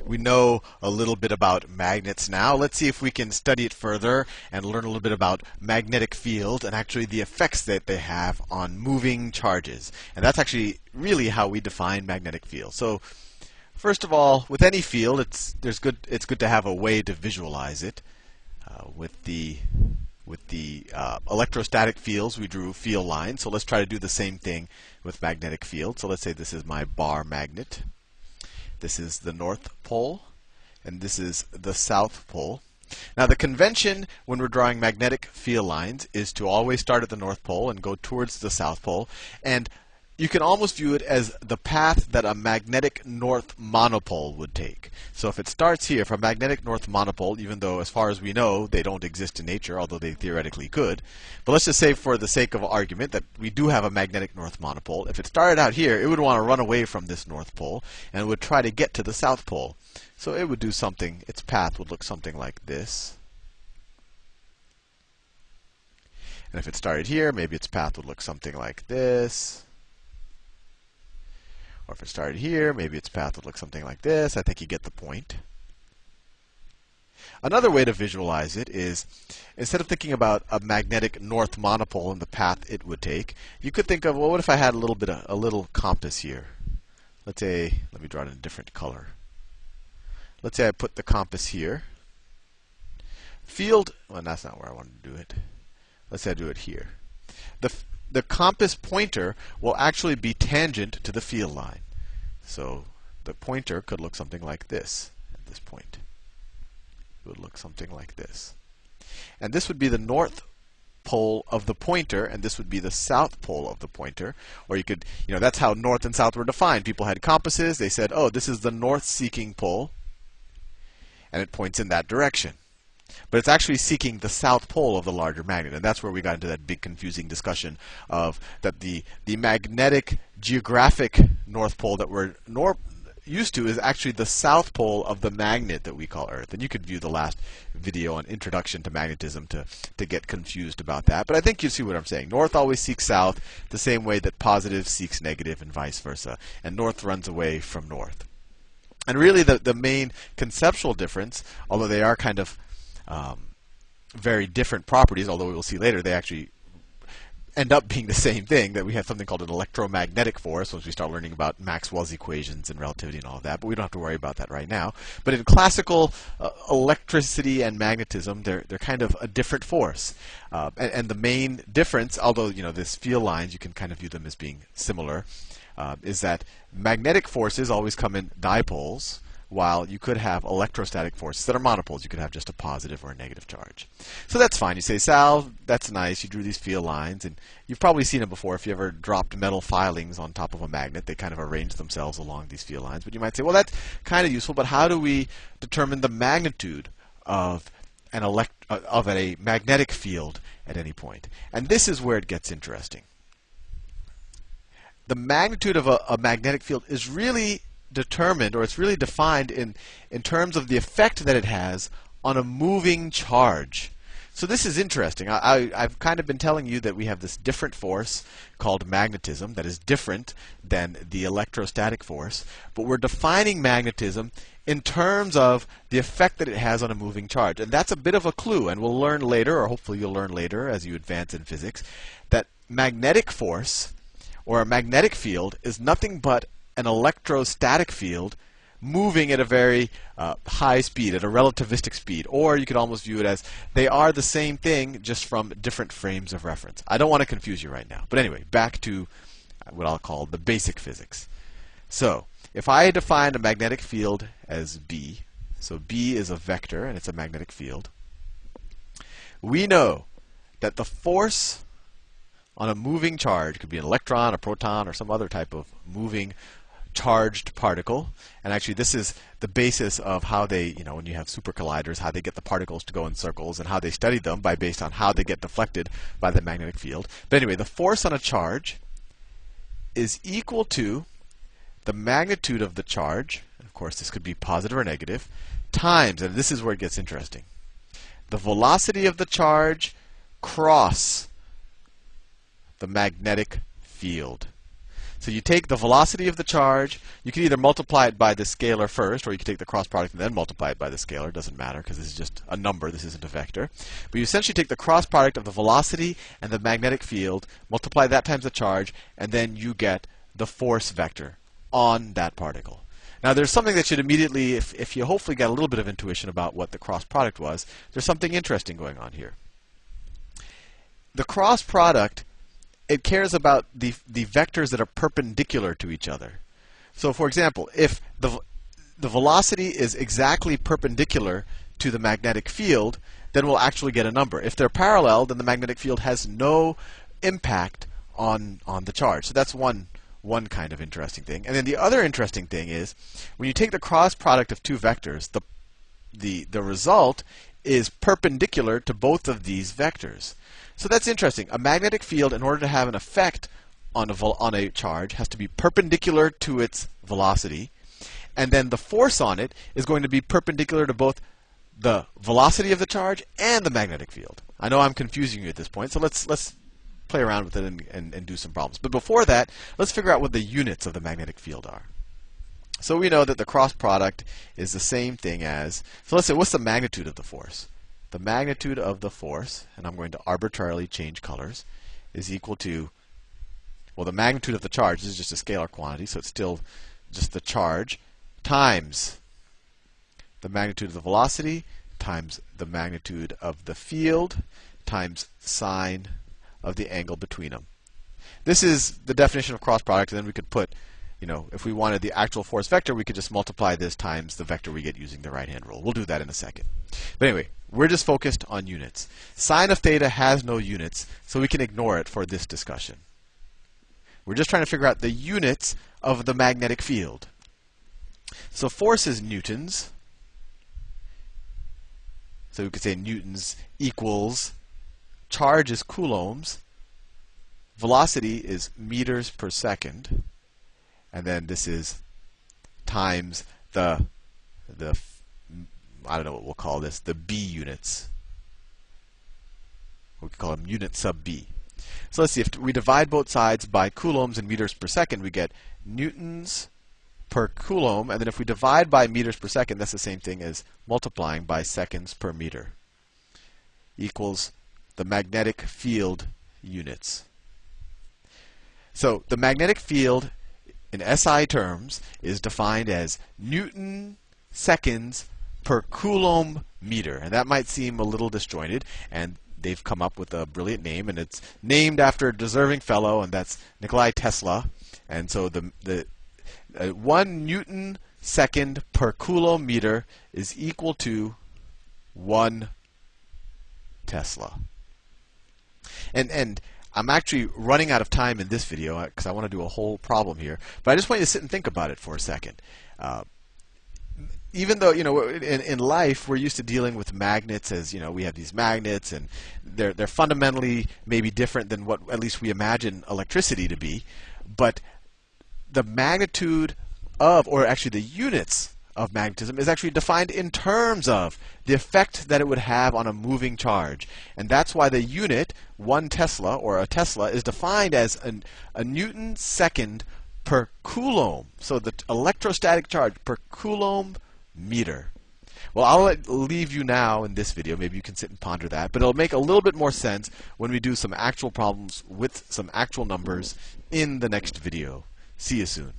We know a little bit about magnets now. Let's see if we can study it further and learn a little bit about magnetic fields and actually the effects that they have on moving charges. And that's actually really how we define magnetic fields. So first of all, with any field, it's good to have a way to visualize it. With the electrostatic fields, we drew field lines. So let's try to do the same thing with magnetic fields. So let's say this is my bar magnet. This is the North Pole, and this is the South Pole. Now the convention when we're drawing magnetic field lines is to always start at the North Pole and go towards the South Pole. And you can almost view it as the path that a magnetic north monopole would take. So if it starts here, for a magnetic north monopole, even though as far as we know they don't exist in nature, although they theoretically could, but let's just say for the sake of argument that we do have a magnetic north monopole. If it started out here, it would want to run away from this North Pole and it would try to get to the South Pole. So it would do something, its path would look something like this. And if it started here, maybe its path would look something like this. Or if it started here, maybe its path would look something like this. I think you get the point. Another way to visualize it is, instead of thinking about a magnetic north monopole and the path it would take, you could think of, well, what if I had a little compass here? Let's say, let me draw it in a different color. Let's say I put the compass here. Field, well, that's not where I want to do it. Let's say I do it here. The compass pointer will actually be tangent to the field line. So the pointer could look something like this at this point. It would look something like this. And this would be the north pole of the pointer, and this would be the south pole of the pointer. Or you could, that's how north and south were defined. People had compasses. They said, oh, this is the north-seeking pole, and it points in that direction. But it's actually seeking the south pole of the larger magnet, and that's where we got into that big confusing discussion of that the magnetic geographic north pole that we're used to is actually the south pole of the magnet that we call Earth. And you could view the last video on Introduction to Magnetism to get confused about that. But I think you see what I'm saying. North always seeks south, the same way that positive seeks negative and vice versa. And north runs away from north. And really the main conceptual difference, although they are kind of very different properties, although we will see later they actually end up being the same thing, that we have something called an electromagnetic force once we start learning about Maxwell's equations and relativity and all of that, but we don't have to worry about that right now. But in classical electricity and magnetism, they're kind of a different force. And the main difference, although this field lines, you can kind of view them as being similar, is that magnetic forces always come in dipoles, while you could have electrostatic forces that are monopoles. You could have just a positive or a negative charge. So that's fine. You say, Sal, that's nice. You drew these field lines, and you've probably seen them before. If you ever dropped metal filings on top of a magnet, they kind of arrange themselves along these field lines. But you might say, well, that's kind of useful, but how do we determine the magnitude of a magnetic field at any point? And this is where it gets interesting. The magnitude of a magnetic field is really determined, or it's really defined in terms of the effect that it has on a moving charge. So this is interesting. I've kind of been telling you that we have this different force called magnetism that is different than the electrostatic force, but we're defining magnetism in terms of the effect that it has on a moving charge. And that's a bit of a clue, and we'll learn later, or hopefully you'll learn later as you advance in physics, that magnetic force, or a magnetic field, is nothing but an electrostatic field moving at a very high speed, at a relativistic speed. Or you could almost view it as they are the same thing, just from different frames of reference. I don't want to confuse you right now. But anyway, back to what I'll call the basic physics. So if I define a magnetic field as B, so B is a vector and it's a magnetic field, we know that the force on a moving charge, could be an electron, a proton, or some other type of moving charged particle. And actually this is the basis of how they, when you have super colliders, how they get the particles to go in circles and how they study them based on how they get deflected by the magnetic field. But anyway, the force on a charge is equal to the magnitude of the charge, of course this could be positive or negative, times, and this is where it gets interesting, the velocity of the charge cross the magnetic field. So you take the velocity of the charge. You can either multiply it by the scalar first, or you can take the cross product and then multiply it by the scalar. It doesn't matter because this is just a number. This isn't a vector. But you essentially take the cross product of the velocity and the magnetic field, multiply that times the charge, and then you get the force vector on that particle. Now there's something that should immediately, if you hopefully got a little bit of intuition about what the cross product was, there's something interesting going on here. The cross product, it cares about the vectors that are perpendicular to each other. So for example, if the velocity is exactly perpendicular to the magnetic field, then we'll actually get a number. If they're parallel, then the magnetic field has no impact on the charge. So that's one kind of interesting thing. And then the other interesting thing is, when you take the cross product of two vectors, the result is perpendicular to both of these vectors. So that's interesting. A magnetic field, in order to have an effect on a charge, has to be perpendicular to its velocity, and then the force on it is going to be perpendicular to both the velocity of the charge and the magnetic field. I know I'm confusing you at this point, so let's play around with it and do some problems. But before that, let's figure out what the units of the magnetic field are. So we know that the cross product is the same thing as, so let's say, what's the magnitude of the force? The magnitude of the force, and I'm going to arbitrarily change colors, is equal to, well, the magnitude of the charge, this is just a scalar quantity, so it's still just the charge, times the magnitude of the velocity, times the magnitude of the field, times sine of the angle between them. This is the definition of cross product, and then we could put, if we wanted the actual force vector, we could just multiply this times the vector we get using the right-hand rule. We'll do that in a second. But anyway, we're just focused on units. Sine of theta has no units, so we can ignore it for this discussion. We're just trying to figure out the units of the magnetic field. So force is newtons. So we could say newtons equals, charge is coulombs, velocity is meters per second, and then this is times the I don't know what we'll call this, the B units. We could call them unit sub B. So let's see, if we divide both sides by coulombs and meters per second, we get newtons per coulomb, and then if we divide by meters per second, that's the same thing as multiplying by seconds per meter, equals the magnetic field units. So the magnetic field in SI terms is defined as Newton seconds per coulomb meter. And that might seem a little disjointed, and they've come up with a brilliant name, and it's named after a deserving fellow, and that's Nikola Tesla. And so the 1 Newton second per coulomb meter is equal to 1 Tesla. And I'm actually running out of time in this video because I want to do a whole problem here. But I just want you to sit and think about it for a second. Even though, in life we're used to dealing with magnets as, we have these magnets, and they're fundamentally maybe different than what at least we imagine electricity to be. But the magnitude of, or actually the units of magnetism is actually defined in terms of the effect that it would have on a moving charge. And that's why the unit, 1 Tesla, or a Tesla, is defined as a Newton second per coulomb. So the electrostatic charge per coulomb meter. Well, I'll leave you now in this video. Maybe you can sit and ponder that. But it'll make a little bit more sense when we do some actual problems with some actual numbers in the next video. See you soon.